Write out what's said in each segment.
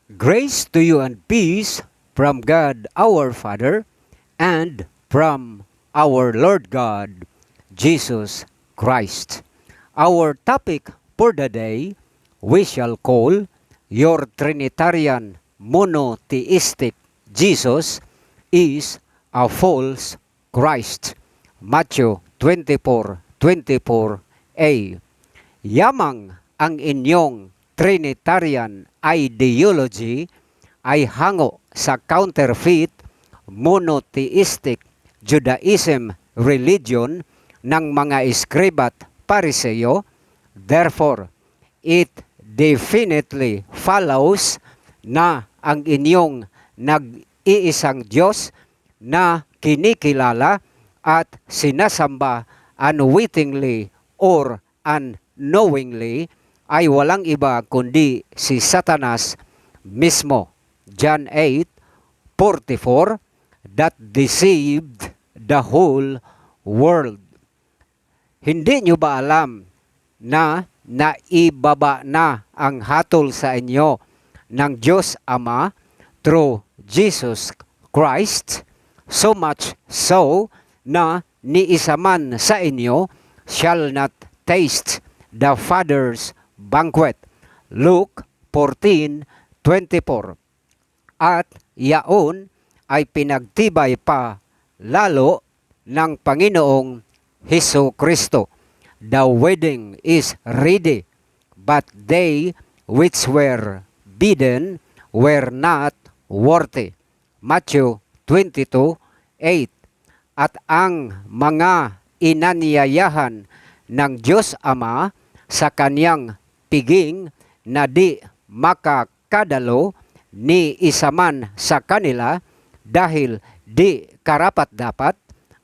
Grace to you and peace from God our Father and from our Lord God, Jesus Christ. Our topic for the day, we shall call your Trinitarian monotheistic Jesus is a false Christ. Matthew 24:24a. Yamang ang inyong Trinitarian ideology ay hango sa counterfeit monotheistic Judaism religion ng mga Iskribat Pariseo. Therefore, it definitely follows na ang inyong nag-iisang Diyos na kinikilala at sinasamba unwittingly or unknowingly ay walang iba kundi si Satanas mismo. John 8:44, that deceived the whole world. Hindi nyo ba alam na naibaba na ang hatol sa inyo ng Diyos Ama through Jesus Christ? So much so na ni isa man sa inyo shall not taste the Father's banquet. Luke 14:24. At yaon ay pinagtibay pa lalo ng Panginoong Hesus Kristo. The wedding is ready, but they which were bidden were not worthy. Matthew 22:8. At ang mga inanyayahan ng Diyos Ama sa kanyang piging na di makakadalo ni isa man sa kanila dahil di karapat-dapat,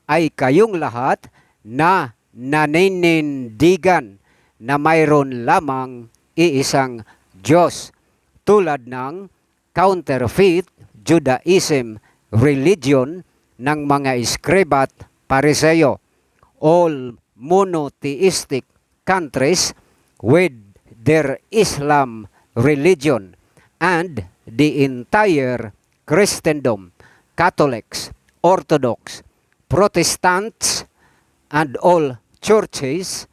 ay kayong lahat na naninindigan na mayroon lamang iisang Diyos, tulad ng counterfeit Judaism religion ng mga Iskribat Pariseo. All monotheistic countries with their Islam religion and the entire Christendom, Catholics, Orthodox, Protestants, and all churches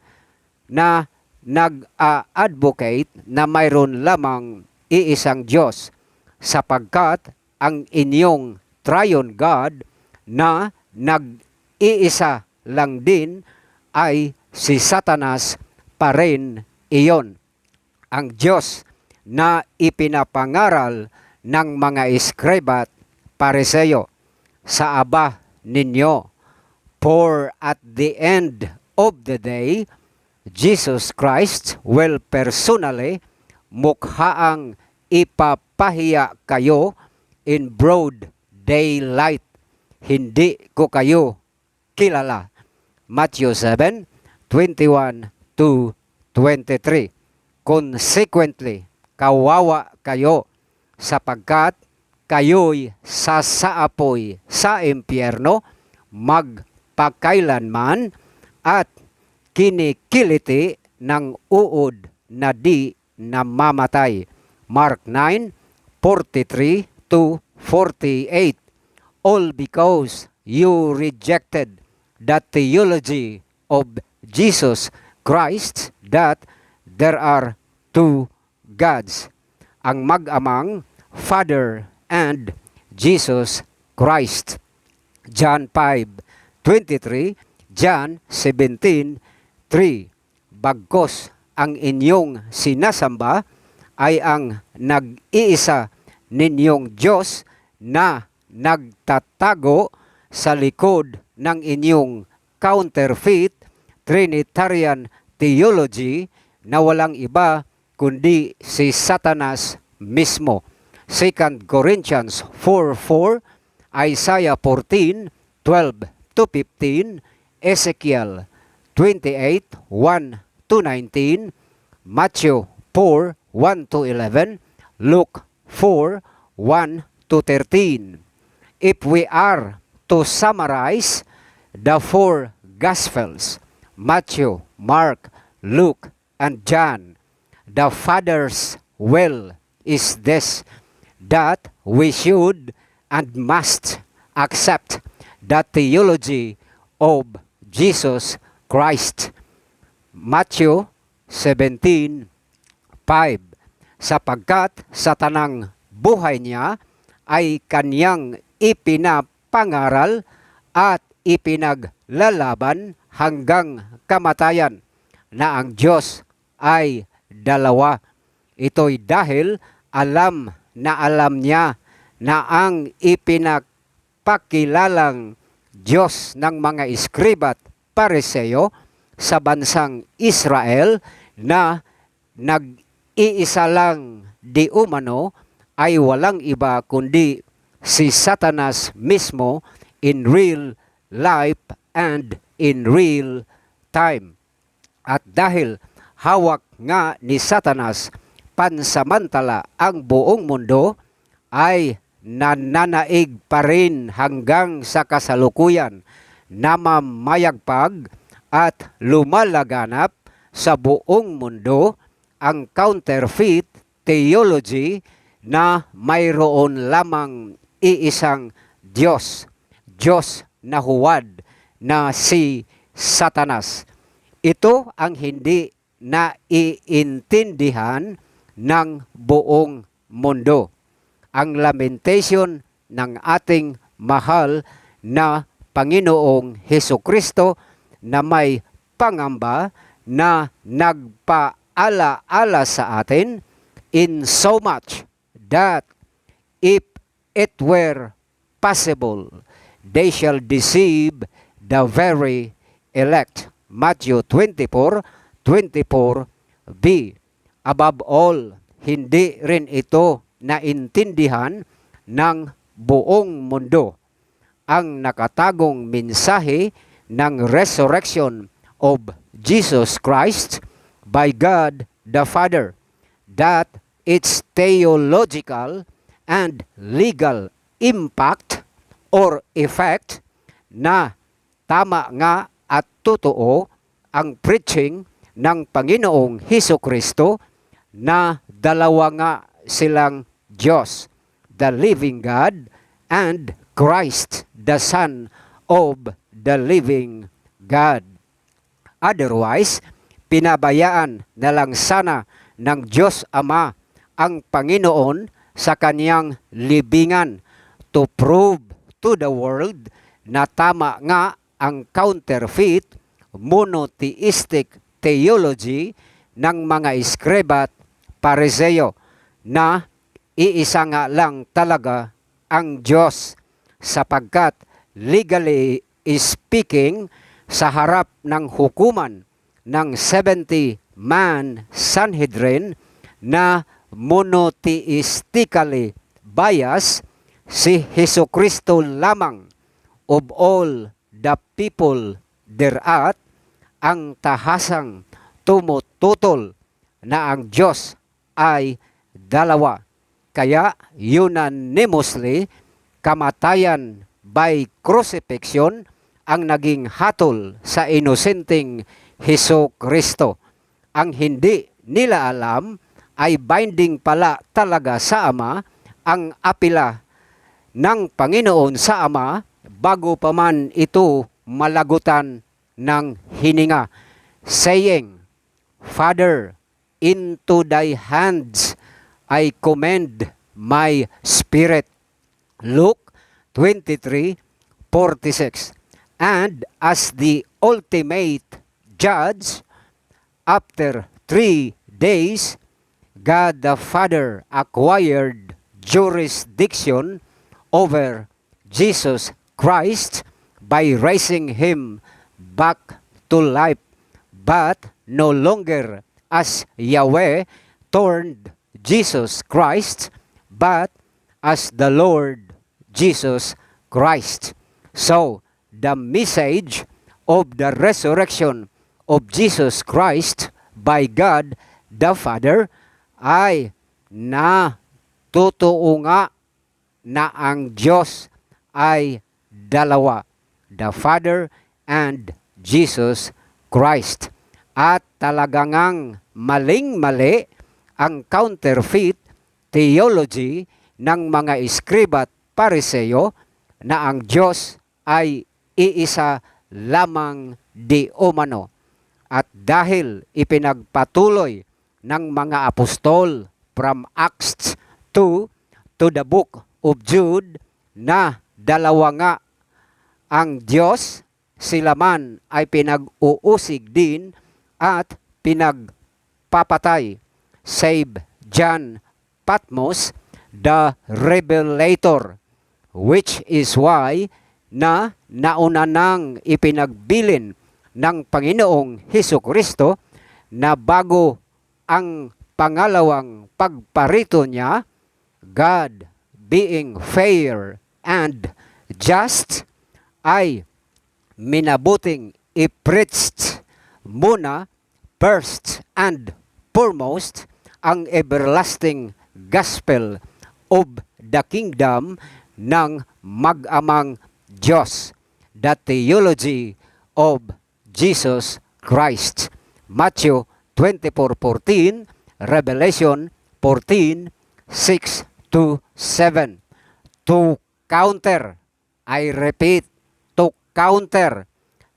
na nag-advocate na mayroon lamang iisang Diyos, sapagkat ang inyong triune God na nag-iisa lang din ay si Satanas pa rin iyon. Ang Diyos na ipinapangaral ng mga Iskribat Pariseo sa aba ninyo. For at the end of the day, Jesus Christ will personally mukhaang ipapahiya kayo in broad daylight. Hindi ko kayo kilala. Matthew 7:21-23. Consequently, kawawa kayo sapagkat kayo'y sasaapoy sa impyerno magpakailanman at kinikiliti ng uod na di namamatay. Mark 9:43-48. All because you rejected the theology of Jesus Christ that there are two gods, ang mag-amang Father and Jesus Christ. John 5:23, John 17:3. Bagkos ang inyong sinasamba ay ang nag-iisa ninyong Diyos na nagtatago sa likod ng inyong counterfeit Trinitarian theology na walang iba kundi si Satanas mismo. 2 Corinthians 4:4, Isaiah 14:12-15, Ezekiel 28:1-19, Matthew 4:1-11, Luke 4:1-13. If we are to summarize the four Gospels, Matthew, Mark, Luke, and John, the Father's will is this: that we should and must accept the theology of Jesus Christ. Matthew 17:5. Sapagkat sa tanang buhay niya ay kaniyang ipinapangaral at ipinaglalaban hanggang kamatayan na ang Diyos ay dalawa. Ito'y dahil alam niya na ang ipinagpakilalang Diyos ng mga iskriba at Pariseo sa bansang Israel na nag-iisa lang di umano ay walang iba kundi si Satanas mismo in real life and in real time. At dahil hawak nga ni Satanas pansamantala ang buong mundo, ay nananaig pa rin hanggang sa kasalukuyan na mamayagpag at lumalaganap sa buong mundo ang counterfeit theology na mayroon lamang iisang Diyos, Diyos na huwad na si Satanas. Ito ang hindi naiintindihan ng buong mundo. Ang lamentation ng ating mahal na Panginoong Hesukristo na may pangamba na nagpaalaala sa atin in so much that if it were possible, they shall deceive the very elect. Matthew 24:24b. Above all, hindi rin ito naintindihan ng buong mundo ang nakatagong mensahe ng resurrection of Jesus Christ by God the Father, that its theological and legal impact or effect na tama nga at totoo ang preaching ng Panginoong Hesukristo na dalawa nga silang Diyos, the living God, and Christ, the Son of the living God. Otherwise, pinabayaan na lang sana ng Diyos Ama ang Panginoon sa kaniyang libingan to prove to the world na tama nga ang counterfeit monotheistic theology ng mga iskriba at Pariseo na iisa nga lang talaga ang Diyos, sapagkat legally speaking sa harap ng hukuman ng 70-man Sanhedrin na monotheistically biased, si Hesukristo lamang of all the people thereat ang tahasang tumututol na ang Diyos ay dalawa. Kaya unanimously, kamatayan by crucifixion ang naging hatol sa inosenteng Hesukristo. Ang hindi nila alam ay binding pala talaga sa Ama ang apila ng Panginoon sa Ama bago pa man ito malagutan ng hininga, saying, Father, into thy hands I commend my spirit. Luke 23:46. And as the ultimate judge, after 3 days, God the Father acquired jurisdiction over Jesus Christ by raising him back to life, but no longer as Yahweh turned Jesus Christ, but as the Lord Jesus Christ. So, the message of the resurrection of Jesus Christ by God the Father ay totoo nga na ang Diyos ay dalawa, the Father and Jesus Christ. At talagang maling-mali ang counterfeit theology ng mga iskriba at pariseyo na ang Diyos ay iisa lamang di umano. At dahil ipinagpatuloy ng mga apostol from Acts 2 to the book of Jude na dalawa nga ang Diyos, sila man ay pinag-uusig din at pinagpapatay, save John Patmos, the Revelator, which is why na nauna nang ipinagbilin ng Panginoong Hesukristo na bago ang pangalawang pagparito niya, God being fair and just, ay minabuting i-preached muna first and foremost ang everlasting gospel of the kingdom ng mag-amang Diyos, the theology of Jesus Christ. Matthew 24:14, Revelation 14:6-7. To counter, I repeat, to counter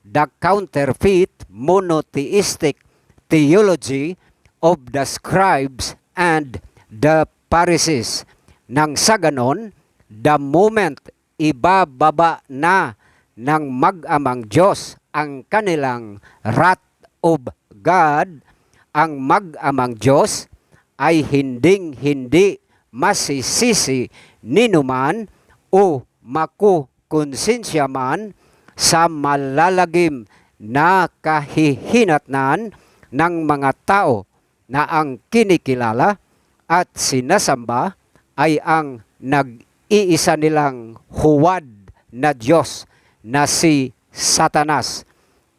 the counterfeit monotheistic theology of the scribes and the Pharisees. Nang sa ganon, the moment ibababa na ng mag-amang Diyos ang kanilang wrath of God, ang mag-amang Diyos ay hinding-hindi masisisi ninuman o makukonsensya man sa malalagim na kahihinatnan ng mga tao na ang kinikilala at sinasamba ay ang nag-iisa nilang huwad na Diyos na si Satanas.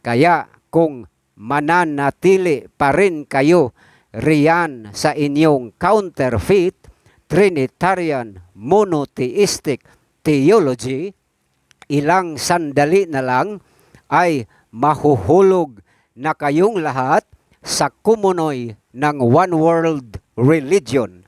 Kaya kung mananatili pa rin kayo riyan sa inyong counterfeit Trinitarian monotheistic theology, ilang sandali na lang ay mahuhulog na kayong lahat sa kumunoy ng one world religion,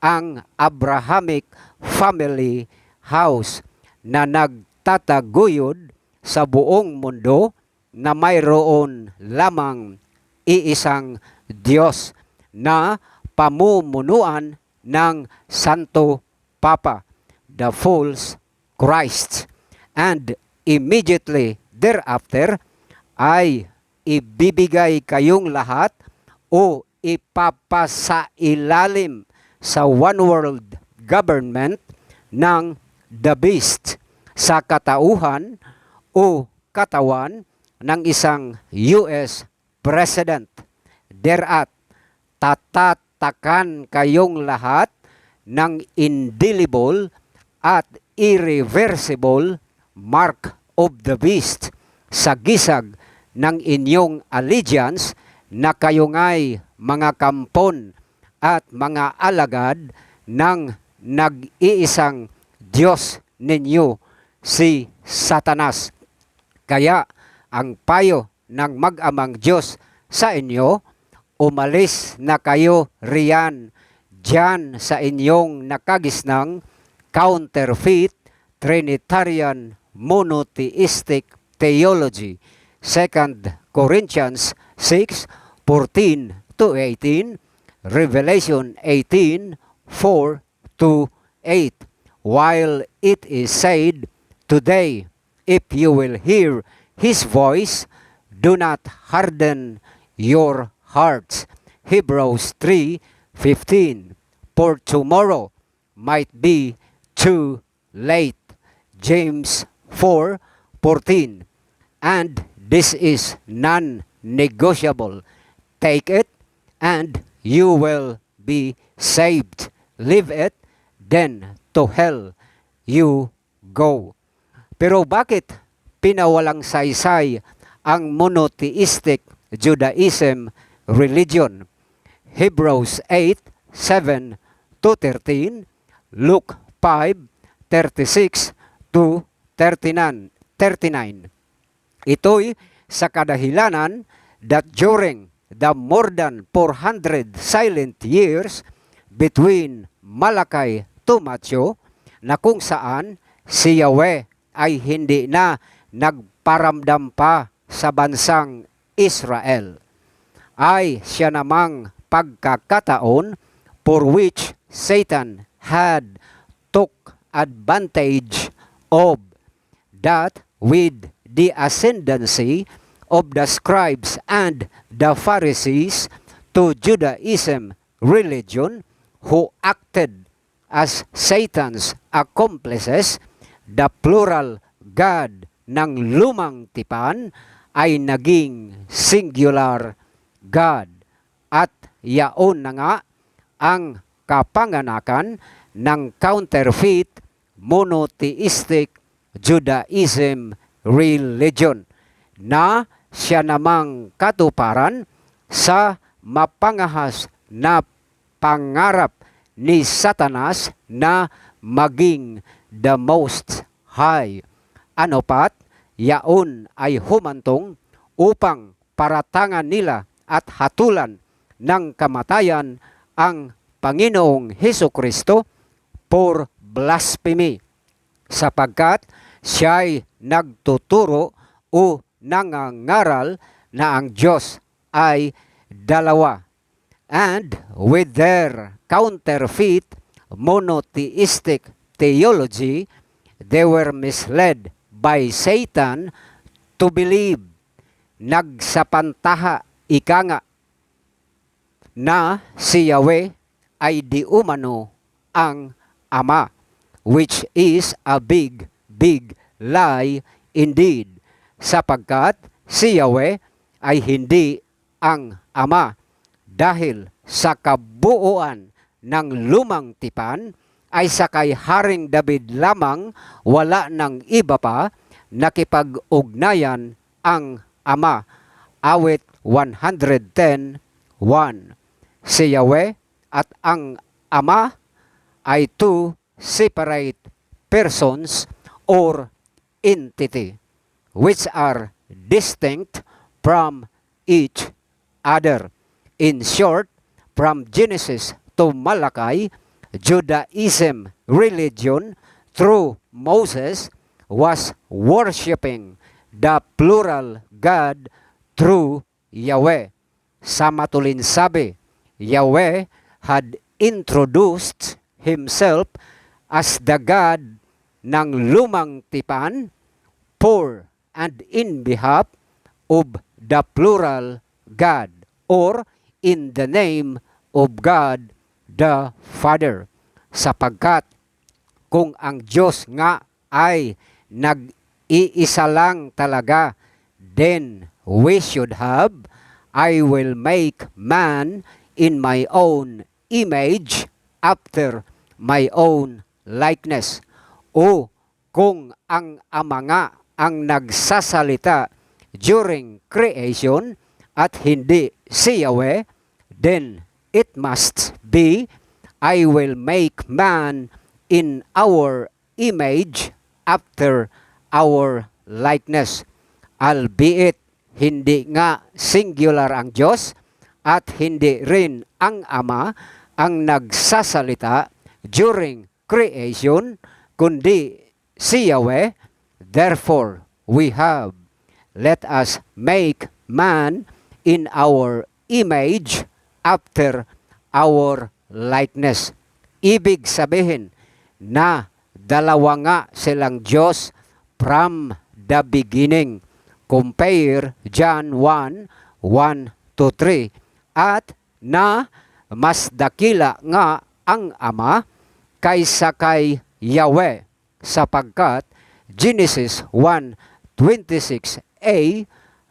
ang Abrahamic family house na nagtataguyod sa buong mundo na mayroon lamang iisang Diyos na pamumunuan ng Santo Papa, the false Christ. And immediately thereafter ay ibibigay kayong lahat o ipapasailalim sa one world government ng the beast, sa katauhan o katawan ng isang US President. Thereat, tatatakan kayong lahat ng indelible at irreversible mark of the beast sa gisag ng inyong allegiance na kayo nga'y mga kampon at mga alagad ng nag-iisang Diyos ninyo, si Satanas. Kaya ang payo ng mag-amang Diyos sa inyo, umalis na kayo riyan diyan sa inyong nakagisnang counterfeit Trinitarian monotheistic theology. 2 Corinthians 6:14-18, Revelation 18:4-8. While it is said, today, if you will hear His voice, do not harden your hearts. Hebrews 3:15. For tomorrow might be too late. James 4:14. And this is non-negotiable. Take it and you will be saved. Leave it, then to hell you go. Pero bakit pinawalang saysay ang monotheistic Judaism religion? Hebrews 8:7-13, Luke 5:36-39. Ito'y sa kadahilanan that during the more than 400 silent years between Malachi to Matthew na kung saan si Yahweh ay hindi na nagparamdam pa sa bansang Israel, ay siya namang pagkakataon for which Satan had took advantage of, that with the ascendancy of the scribes and the Pharisees to Judaism religion, who acted as Satan's accomplices, the plural God ng lumang tipan ay naging singular God. At yaon na nga ang kapanganakan ng counterfeit monotheistic Judaism religion, na siya namang katuparan sa mapangahas na pangarap ni Satanas na maging the most high. Ano pat, yaon ay humantong upang paratangan nila at hatulan ng kamatayan ang Panginoong Hesukristo for blasphemy, sapagkat siya'y nagtuturo o nangangaral na ang Diyos ay dalawa. And with their counterfeit monotheistic theology, they were misled by Satan to believe, nagsapantaha ika nga, na si Yahweh ay di umano ang Ama, which is a big lie indeed, sapagkat si Yahweh ay hindi ang Ama, dahil sa kabuuan ng lumang tipan ay sakay Haring David lamang, wala ng iba pa nakipag-ugnayan ang Ama. Awit 110:1. Si Yahweh at ang Ama ay two separate persons or entity which are distinct from each other. In short, from Genesis to Malachi, Judaism religion through Moses was worshiping the plural God through Yahweh. Sa matulin sabi, Yahweh had introduced himself as the God ng lumang tipan for and in behalf of the plural God, or in the name of God the Father. Sapagkat kung ang Diyos nga ay nag-iisa lang talaga, then we should have, I will make man in my own image, after my own likeness. O kung ang Ama nga ang nagsasalita during creation at hindi si Yahweh, then it must be, I will make man in our image, after our likeness. Albeit hindi nga singular ang Diyos at hindi rin ang Ama ang nagsasalita during creation, kundi si Yahweh. Therefore, we have, let us make man in our image, after our likeness. Ibig sabihin na dalawa nga silang Diyos from the beginning. Compare John 1:1-3. At na mas dakila nga ang Ama kaysa kay Yahweh, sapagkat Genesis 1:26a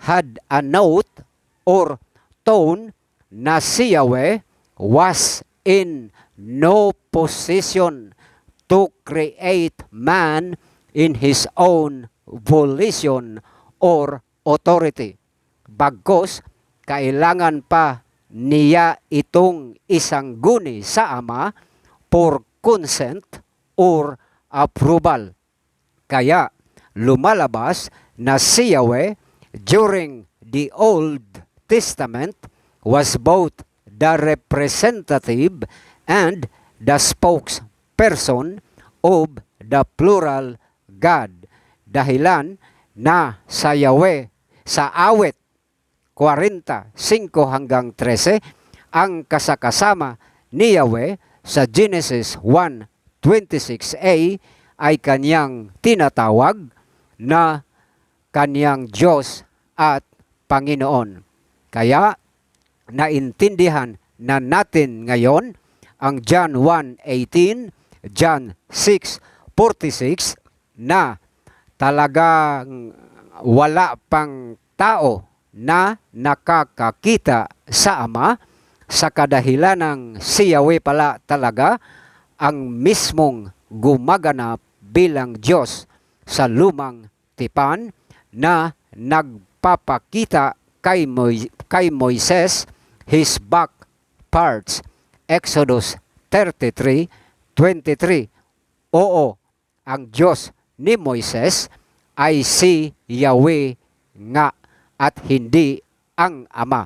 had a note or tone na si Yahweh was in no position to create man in his own volition or authority. Bagkus, kailangan pa niya itong isang guni sa Ama for consent or approval. Kaya lumalabas na si Yahweh during the Old Testament was both the representative and the person of the plural God. Dahilan na sa Yahweh, sa awit 45 hanggang 13, ang kasakasama ni Yahweh sa Genesis 1:26a ay kanyang tinatawag na kanyang Diyos at Panginoon. Kaya naintindihan na natin ngayon ang John 1:18, John 6:46 na talagang wala pang tao na nakakakita sa Ama, sa kadahilanang si Yahweh pala talaga ang mismong gumaganap bilang Diyos sa lumang tipan na nagpapakita kay Moises his back parts. Exodus 33:23. Oo, ang Diyos ni Moises ay si Yahweh nga at hindi ang Ama.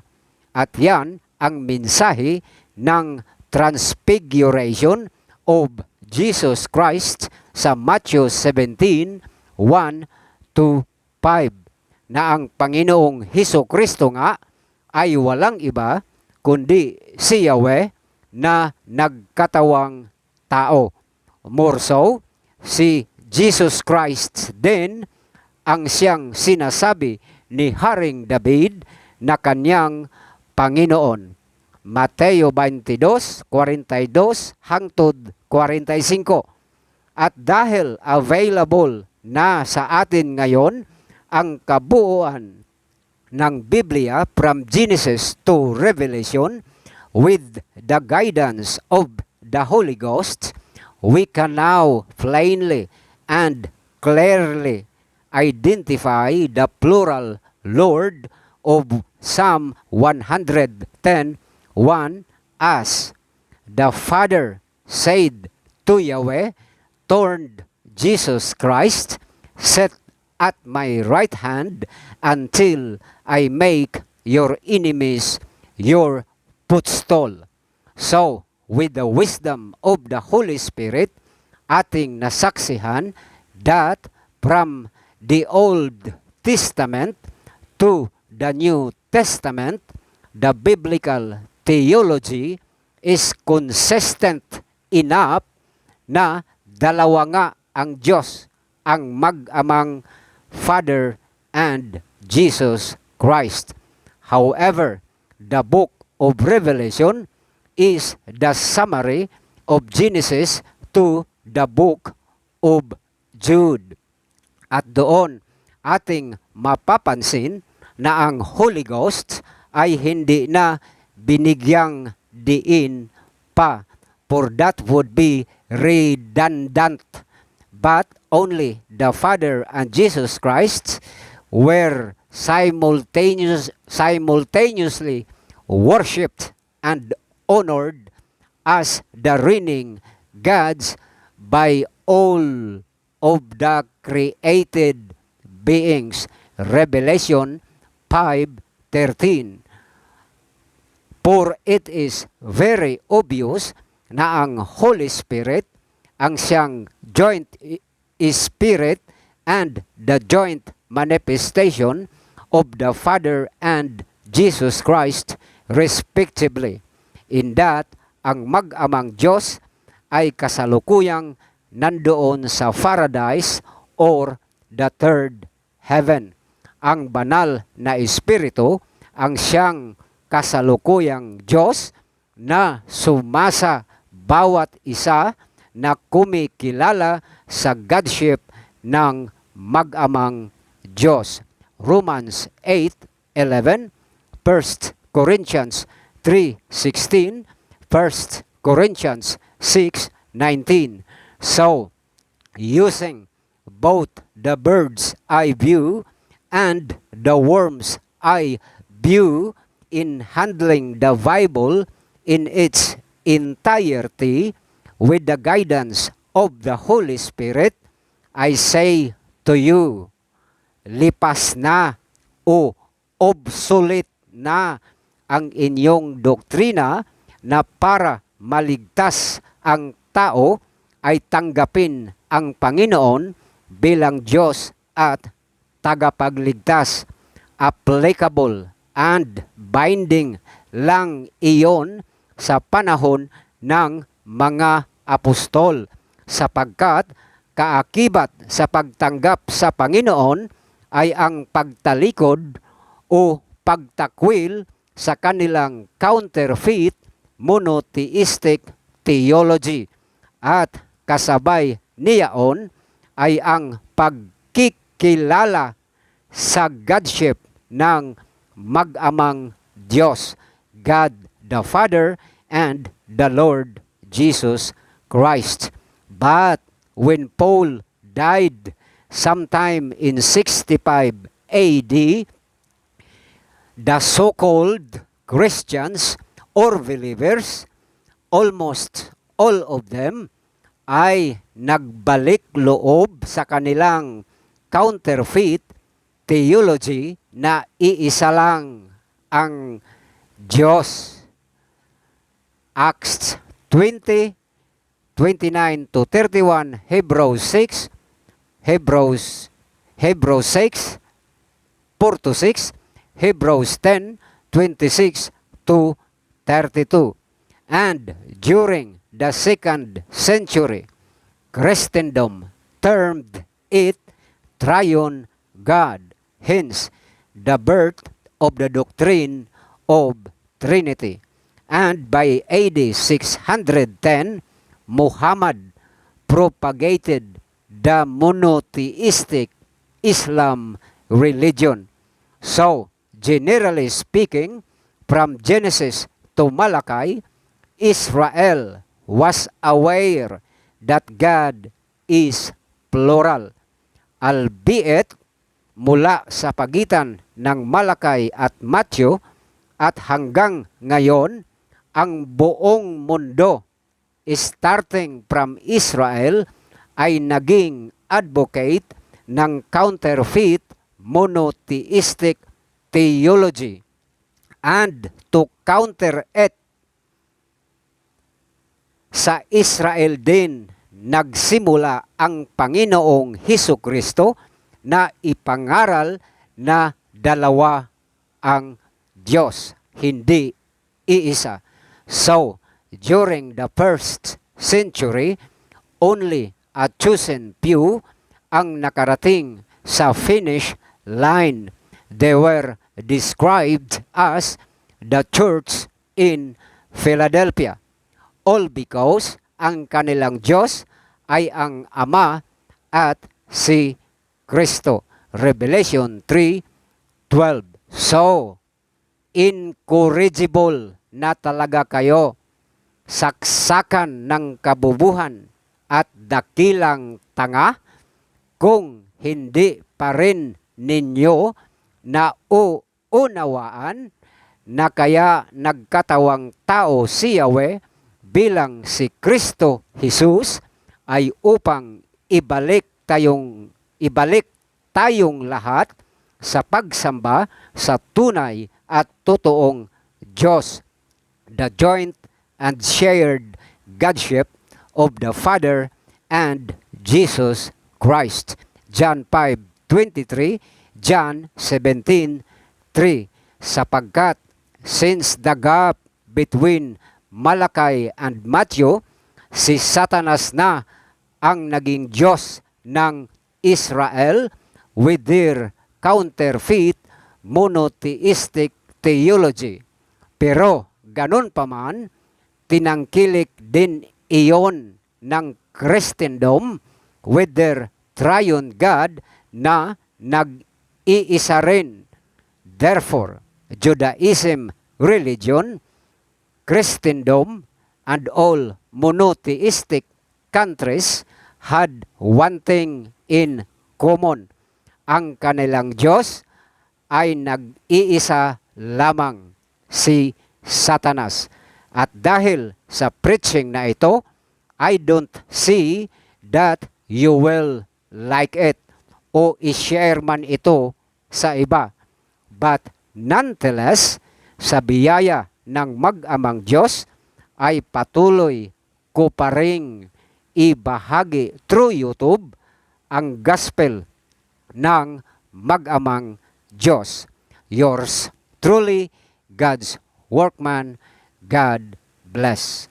At yan ang mensahe ng transfiguration of Jesus Christ sa Matthew 17:1-5, na ang Panginoong Hesukristo nga ay walang iba kundi si Yahweh na nagkatawang tao. More so, si Jesus Christ din ang siyang sinasabi ni Haring David na kanyang Panginoon. Mateo 22:42-45. At dahil available na sa atin ngayon ang kabuuan ng Biblia from Genesis to Revelation with the guidance of the Holy Ghost, we can now plainly and clearly identify the plural Lord of Psalm 110:1 as the Father said to Yahweh, turned Jesus Christ, set at my right hand until I make your enemies your footstool. So, with the wisdom of the Holy Spirit, ating nasaksihan that from the Old Testament to the New Testament, the biblical theology is consistent enough na dalawa nga ang Diyos, ang mag-amang Father and Jesus Christ. However, the book of Revelation is the summary of Genesis to the book of Jude. At doon ating mapapansin na ang Holy Ghost ay hindi na binigyang diin pa, for that would be redundant, but only the Father and Jesus Christ were simultaneously worshipped and honored as the reigning gods by all of the created beings. Revelation 5:13. For it is very obvious na ang Holy Spirit ang siyang joint spirit and the joint manifestation of the Father and Jesus Christ respectively, in that ang mag-amang Diyos ay kasalukuyang nandoon sa paradise or the third heaven. Ang banal na Espiritu ang siyang kasalukuyang Diyos na sumasa bawat isa na kumikilala sa Godship ng mag-amang Diyos. Romans 8:11, 1 Corinthians 3:16, 1 Corinthians 6:19. So, using both the bird's eye view and the worm's eye view in handling the Bible in its entirety with the guidance of the Holy Spirit, I say to you, lipas na o obsolete na ang inyong doktrina na para maligtas ang tao ay tanggapin ang Panginoon bilang Diyos at tagapagligtas. Applicable and binding lang iyon sa panahon ng mga apostol, sapagkat kaakibat sa pagtanggap sa Panginoon ay ang pagtalikod o pagtakwil sa kanilang counterfeit monotheistic theology, at kasabay niyaon ay ang pagkikilala sa Godship ng mag-amang Diyos, God the Father and the Lord Jesus Christ. But when Paul died sometime in 65 AD, the so-called Christians or believers, almost all of them, ay nagbalik loob sa kanilang counterfeit theology na iisa lang ang Diyos. Acts 20, 29 to 31, Hebrews 6, Hebrews 6, 4 to 6, Hebrews 10, 26 to 32. And during the 2nd century, Christendom termed it Triune God, hence the birth of the doctrine of Trinity. And by AD 610, Muhammad propagated the monotheistic Islam religion. So, generally speaking, from Genesis to Malachi, Israel was aware that God is plural, albeit mula sa pagitan ng Malakay at Matthew at hanggang ngayon, ang buong mundo, starting from Israel, ay naging advocate ng counterfeit monotheistic theology. And to counter it, sa Israel din nagsimula ang Panginoong Hesukristo na ipangaral na dalawa ang Diyos, hindi iisa. So, during the 1st century, only a chosen few ang nakarating sa finish line. They were described as the church in Philadelphia. All because ang kanilang Diyos ay ang Ama at si Kristo. Revelation 3:12. So, incorrigible na talaga kayo, saksakan ng kabubuhan at dakilang tanga, kung hindi pa rin ninyo na unawaan na kaya nagkatawang tao si Yahweh bilang si Kristo Jesus ay upang ibalik tayong lahat sa pagsamba sa tunay at totoong Diyos, the joint and shared Godship of the Father and Jesus Christ. John 5:23, John 17:3. Sapagkat since the gap between Malakay and Matthew, si Satanas na ang naging Diyos ng Israel with their counterfeit monotheistic theology. Pero ganun pa man, tinangkilik din iyon ng Christendom with their triune God na nag-iisa rin. Therefore, Judaism religion, Christendom, and all monotheistic countries had one thing in common. Ang kanilang Diyos ay nag-iisa lamang, si Satanas. At dahil sa preaching na ito, I don't see that you will like it o i-share man ito sa iba. But nonetheless, sa biyaya ng mag-amang Diyos, ay patuloy ko pa ring ibahagi through YouTube ang gospel ng mag-amang Diyos. Yours truly, God's workman. God bless.